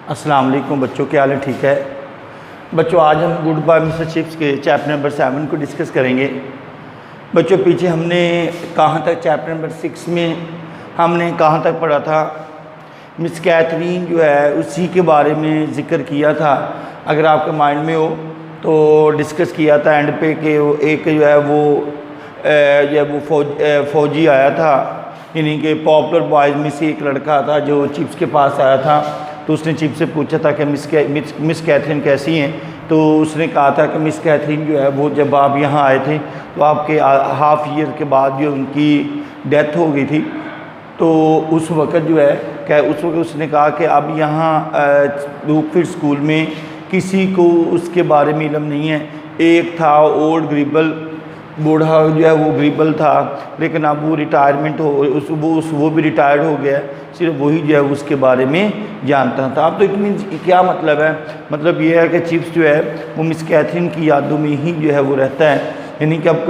अस्सलाम वालेकुम बच्चों, क्या हाल है? ठीक है बच्चों, आज हम गुड बाय मिस्टर चिप्स के चैप्टर नंबर 7 को डिस्कस करेंगे। बच्चों पीछे हमने कहाँ तक चैप्टर नंबर 6 में हमने कहाँ तक पढ़ा था? मिस कैथरीन जो है उसी के बारे में ज़िक्र किया था। अगर आपके माइंड में हो तो डिस्कस किया था एंड पे कि एक जो है वो फ़ौजी आया था, यानी कि पॉपुलर बॉयज़ में से एक लड़का था जो चिप्स के पास आया था। तो उसने चिप्स से पूछा था कि मिस कैथरीन कैसी हैं? तो उसने कहा था कि मिस कैथरीन जो है वो जब आप यहाँ आए थे तो आपके हाफ ईयर के बाद जो उनकी डेथ हो गई थी। तो उस वक़्त जो है उस वक्त उसने कहा कि अब यहाँ ब्रूकफील्ड स्कूल में किसी को उसके बारे में इल्म नहीं है। एक था ओल्ड ग्रीबल, बूढ़ा जो है वो ग्रीबल था, लेकिन अब वो रिटायरमेंट वो भी रिटायर्ड हो गया, सिर्फ वही जो है उसके बारे में जानता था। अब तो इट मीन्स क्या मतलब है? मतलब ये है कि चिप्स जो है वो मिस कैथरीन की यादों में ही जो है वो रहता है, यानी कि अब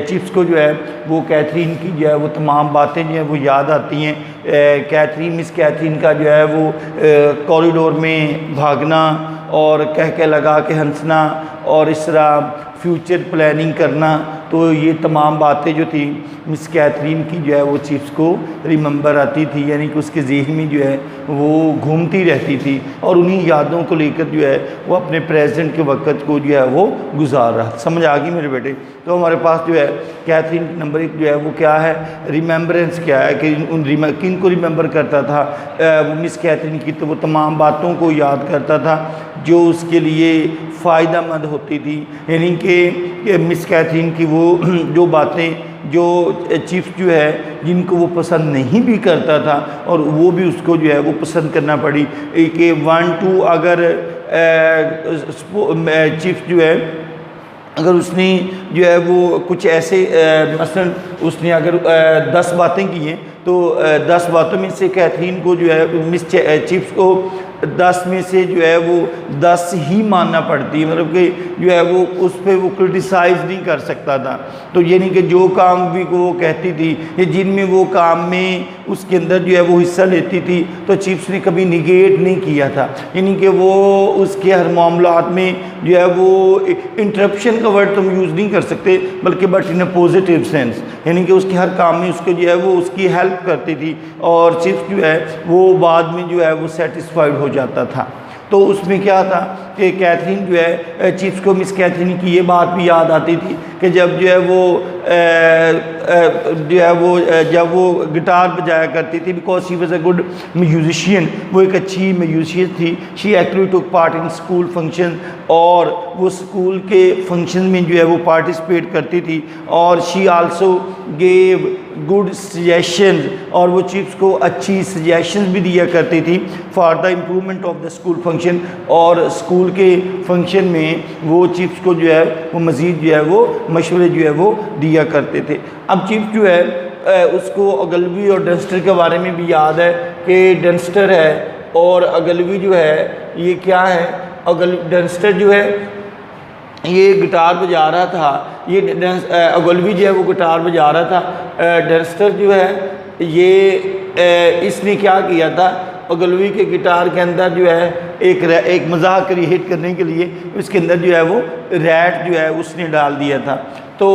चिप्स को जो है वो कैथरीन की जो है वो तमाम बातें जो है वो याद आती हैं। मिस कैथरीन का जो है वो कॉरिडोर में भागना और कह लगा के हंसना और इस तरह फ्यूचर प्लानिंग करना, तो ये तमाम बातें जो थी मिस कैथरीन की जो है वो चिप्स को रिमेंबर आती थी, यानी कि उसके ज़हन में जो है वो घूमती रहती थी और उन्हीं यादों को लेकर जो है वो अपने प्रेजेंट के वक्त को जो है वो गुजार रहा। समझ आ गई मेरे बेटे? तो हमारे पास जो है कैथरीन नंबर 1 जो है वो क्या है, रिमेंबरेंस क्या है कि किन को रिमेंबर करता था मिस कैथरीन की? तो वो तमाम बातों को याद करता था जो उसके लिए फ़ायदेमंद होती थी, यानी कि मिस कैथरीन की वो जो बातें जो चिप्स जो है जिनको वो पसंद नहीं भी करता था और वो भी उसको जो है वो पसंद करना पड़ी कि 1-2 अगर चिप्स जो है अगर उसने जो है वो कुछ ऐसे मसलन उसने अगर 10 बातें की हैं तो 10 बातों में से कैथरीन को जो है मिस चिप्स को 10 में से जो है वो 10 ही मानना पड़ती है, मतलब कि जो है वो उस पर वो क्रिटिसाइज़ नहीं कर सकता था। तो यानी कि जो काम भी वो कहती थी या जिनमें वो काम में उसके अंदर जो है वो हिस्सा लेती थी तो चिप्स ने कभी निगेट नहीं किया था, यानी कि वो उसके हर मामलात में जो है वो इंटरप्शन का वर्ड तुम यूज़ नहीं कर सकते बल्कि but in a positive sense, यानी कि उसके हर काम में उसको जो है वो उसकी हेल्प करती थी और चिप्स जो है वो बाद में जो है वो सेटिस्फाइड हो जाता था। तो उसमें क्या था कि कैथरीन जो है चिप्स को मिस कैथरीन की ये बात भी याद आती थी कि जब जो है वो जब वो गिटार बजाया करती थी, because she was a good musician, वो एक अच्छी म्यूजिशियन थी। She actually took part in school function, और वो स्कूल के फंक्शन में जो है वो पार्टिसिपेट करती थी और she also gave good suggestion, और वो चिप्स को अच्छी सजेशन भी दिया करती थी for the improvement of the school function, और स्कूल के फंक्शन में वो चिप्स को जो है वो मज़ीद जो है वो मशवरे जो है वो दिया करते थे। अब चिप्स जो है उसको अगलवी और डंस्टर के बारे में भी याद है कि डंस्टर है और अगलवी जो है ये क्या है, डंस्टर जो है ये गिटार बजा रहा था, ये अगलवी जो है वो गिटार बजा रहा था। डंस्टर जो है ये इसने क्या किया था, अगलवी के गिटार के अंदर जो है एक मजाक क्रिएट करने के लिए उसके अंदर जो है वो रैट जो है उसने डाल दिया था। तो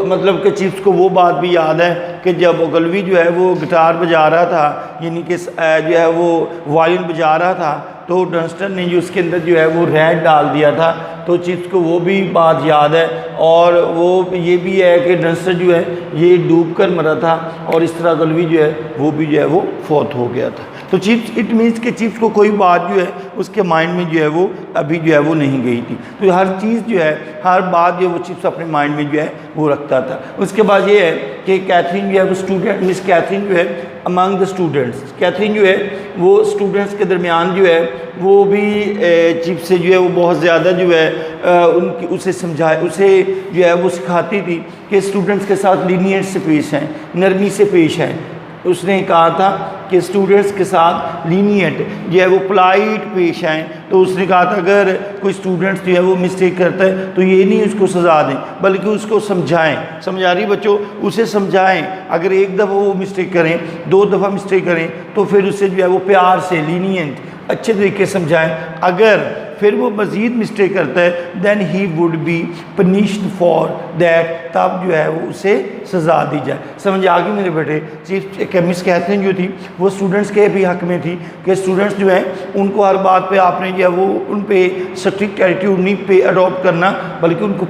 मतलब कि चिप्स को वो बात भी याद है कि जब अगलवी जो है वो गिटार बजा रहा था, यानी कि जो है वो वायलिन बजा रहा था, तो डंस्टर ने जो उसके अंदर जो है वो रैट डाल दिया था। तो चिप्स को वो भी बात याद है, और वो ये भी है कि डंस्टर जो है ये डूब कर मरा था और इस तरह अगलवी जो है वो भी जो है वो फौत हो गया था। तो चिप्स इट मीन्स कि चिप्स को कोई बात जो है उसके माइंड में जो है वो अभी जो है वो नहीं गई थी। तो हर चीज़ जो है हर बात जो है वो चिप्स अपने माइंड में जो है वो रखता था। उसके बाद ये है कि कैथरीन जो है वो स्टूडेंट मिस कैथरीन जो है अमंग द स्टूडेंट्स, कैथरीन जो है वो स्टूडेंट्स के दरमियान जो है वो भी चिप्स से जो है वो बहुत ज़्यादा जो है उसे जो है वो सिखाती थी कि स्टूडेंट्स के साथ लीनियंट से पेश हैं, नरमी से पेश हैं। उसने कहा था कि स्टूडेंट्स के साथ लीनियंट जो है वो पोलाइट पेश आएँ। तो उसने कहा था अगर कोई स्टूडेंट्स जो है वो मिस्टेक करता है तो ये नहीं उसको सज़ा दें बल्कि उसको समझाएं। समझ आ रही बच्चों? उसे समझाएं। अगर एक दफ़ा वो मिस्टेक करें, 2 दफ़ा मिस्टेक करें तो फिर उससे जो है वो प्यार से लीनियंट अच्छे तरीके से समझाएं। अगर फिर वो मज़ीद मिस्टेक करता है then he would be punished for that, तब जो है वो उसे सज़ा दी जाए। समझ आ गई मेरे बेटे। चीफ केमिस्ट कैथरीन जो थी वो स्टूडेंट्स के भी हक़ में थी कि स्टूडेंट्स जो हैं उनको हर बात पे आपने जो है वो उन पे स्ट्रिक्ट एटीट्यूड नहीं पे अडॉप्ट करना, बल्कि उनको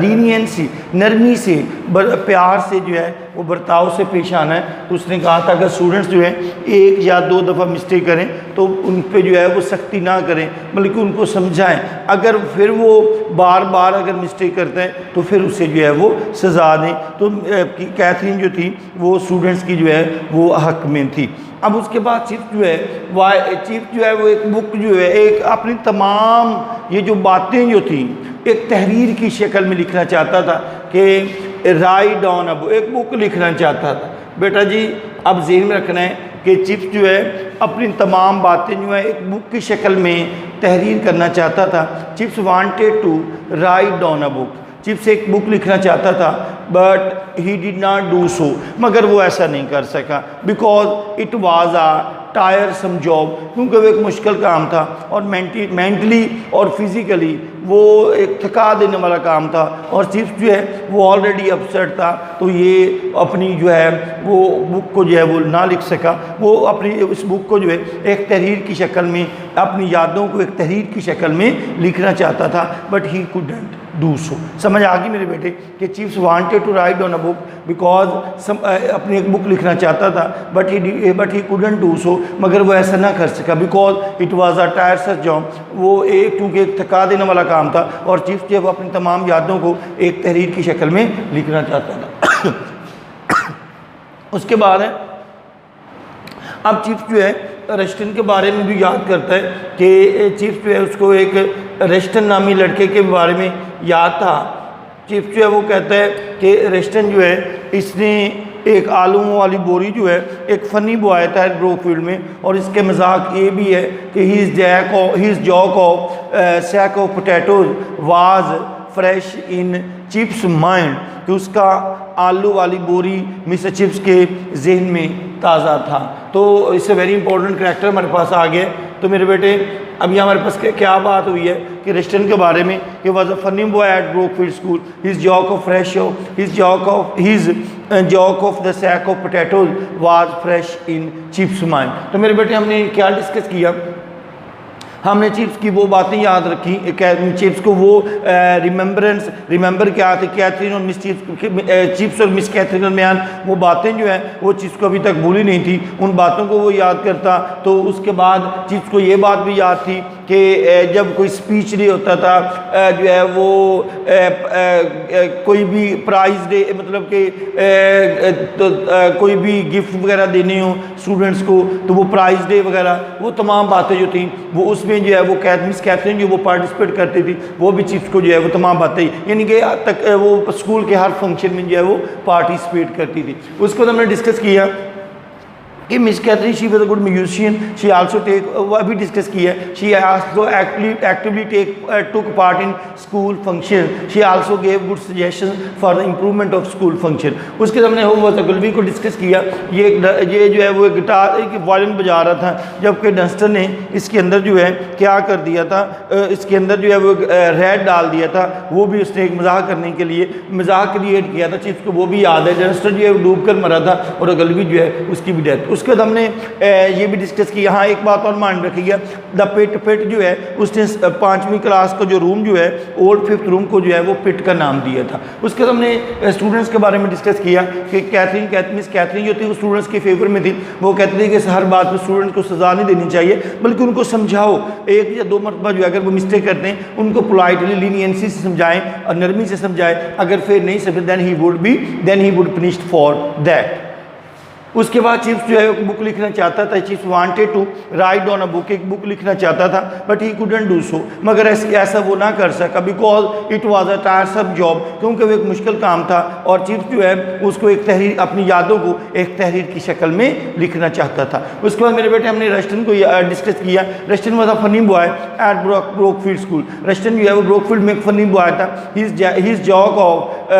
लीनियंसी, नरमी से, प्यार से जो है वो बर्ताव से पेश आना है। तो उसने कहा था अगर स्टूडेंट्स जो है 1 या 2 दफ़ा मिस्टेक करें तो उन पे जो है वो सख्ती ना करें, बल्कि उनको समझाएं। अगर फिर वो बार बार अगर मिस्टेक करते हैं तो फिर उससे जो है वो सज़ा दें। तो कैथरीन जो थी वो स्टूडेंट्स की जो है वो हक़ में थी। अब उसके बाद चीफ जो है वो एक बुक जो है एक अपनी तमाम ये जो बातें जो थी एक तहरीर की शक्ल में लिखना चाहता था कि राइट डाउन अब एक बुक लिखना चाहता था। बेटा जी अब ज़हन में रखना है कि चिप्स जो है अपनी तमाम बातें जो है एक बुक की शक्ल में तहरीर करना चाहता था। Chips wanted to write down a book, Chips एक बुक लिखना चाहता था but he did not do so, मगर वो ऐसा नहीं कर सका because it was a tiresome job, क्योंकि वो एक मुश्किल काम था और मेंटली और फिज़िकली वो एक थका देने वाला काम था। और चिप्स जो है वो ऑलरेडी अपसेट था, तो ये अपनी जो है वो बुक को जो है वो ना लिख सका। वो अपनी इस बुक को जो है एक तहरीर की शक्ल में, अपनी यादों को एक तहरीर की शक्ल में लिखना चाहता था but he couldn't do so. समझ आ गई मेरे बेटे कि Chips wanted to write on a book because अपनी एक बुक लिखना चाहता था but he couldn't do so, मगर वो ऐसा ना कर सका because it was a tiresome job, वो एक क्योंकि एक थका देने वाला काम था। और चिप्स जो अपनी तमाम यादों को एक तहरीर की शक्ल में लिखना चाहता था। उसके बाद है अब चिप्स जो है रस्टन के बारे में भी याद करता है कि चिप्स जो है उसको एक रस्टन नामी लड़के के बारे में याद था। चिप्स जो है वो कहता है कि रस्टन जो है इसने एक आलूओं वाली बोरी जो है एक फ़नी बॉय था ब्रोकफील्ड में, और इसके मजाक ये भी है कि he is joke of sack of potatoes was fresh in chips mind, कि उसका आलू वाली बोरी मिस्टर चिप्स के जहन में ताज़ा था। तो इससे वेरी इंपॉर्टेंट करैक्टर हमारे पास आ गया। तो मेरे बेटे अभी हमारे पास क्या बात हुई है कि रस्टन के बारे में कि was a funny boy at Brookfield school, his joke of the sack of potatoes was fresh in chips mind. तो मेरे बेटे हमने क्या डिस्कस किया, हमने चिप्स की वो बातें याद रखी, चिप्स को वो रिमेंबर क्या थे कैथरीन और मिस चिप्स और मिस कैथरीन के दरमियान वो बातें जो हैं वो चिप्स को अभी तक भूली नहीं थी, उन बातों को वो याद करता। तो उसके बाद चिप्स को ये बात भी याद थी कि जब कोई स्पीच डे होता था जो है वो कोई भी प्राइज़ डे मतलब कि कोई भी गिफ्ट वगैरह देने हो स्टूडेंट्स को, तो वो प्राइज़ डे वगैरह वो तमाम बातें जो थी वो उसमें जो है वो मिस कैथरीन जो वो पार्टिसिपेट करती थी, वो भी चिप्स को जो है वो तमाम बातें यानी कि तक वो स्कूल के हर फंक्शन में जो है वो पार्टिसिपेट करती थी। उसको हमने डिस्कस किया कि Miss Catherine she was a good musician, she also take वो अभी डिस्कस किया है, she also actively took part in school function, she also gave good suggestion for the improvement of school function. उसके हमने homework तकलवी को discuss किया। ये जो है वो गिटार एक वायलिन बजा रहा था, जबकि डस्टर ने इसके अंदर जो है क्या कर दिया था, इसके अंदर जो है वो रेड डाल दिया था, वो भी उसने एक मजाक करने के लिए मजाक क्रिएट किया था। चिप्स को वो भी याद है, डस्टर जो है डूब कर मरा था और गलवी जो है उसकी भी डेथ। उसके बाद हमने ये भी डिस्कस किया, हाँ एक बात और मान रखिएगा, द पिट जो है उसने 5वीं क्लास का जो रूम जो है ओल्ड 5th रूम को जो है वो पिट का नाम दिया था। उसके बाद हमने स्टूडेंट्स के बारे में डिस्कस किया कि मिस कैथरीन जो थी वो स्टूडेंट्स के फेवर में थी। वो कहती थी कि हर बात पर स्टूडेंट्स को सज़ा नहीं देनी चाहिए, बल्कि उनको समझाओ, 1 या 2 मरतबा जो है अगर वो मिस्टेक करते हैं उनको पोलाइटली लीनियंसी से समझाएं और नरमी से समझाएं। अगर फिर नहीं समझे then he would punished for that. उसके बाद चिप्स जो है एक बुक लिखना चाहता था, Chips wanted to write on a book, एक बुक लिखना चाहता था but he couldn't do so, मगर ऐसा वो ना कर सका because it was a tiresome job, क्योंकि वो एक मुश्किल काम था। और चिप्स जो है उसको एक तहरीर, अपनी यादों को एक तहरीर की शक्ल में लिखना चाहता था। उसके बाद मेरे बेटे हमने रस्टन को डिस्कस किया। Ruston was a funny boy at Brookfield school. Ruston जो है वो ब्रोकफील्ड में एक फनी बॉय था। His joke of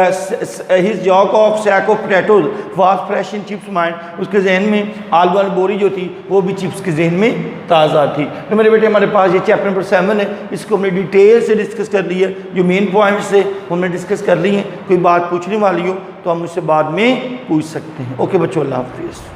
his joke of sack of potatoes was fresh in chips mind, उसके जहन में आलू वाली बोरी जो थी वो भी चिप्स के जहन में ताज़ा थी। तो मेरे बेटे हमारे पास ये चैप्टर नंबर 7 है, इसको हमने डिटेल से डिस्कस कर लिया, जो मेन पॉइंट्स है हमने डिस्कस कर ली हैं। कोई बात पूछने वाली हो तो हम उससे बाद में पूछ सकते हैं। ओके बच्चों, अल्लाह हाफिज़।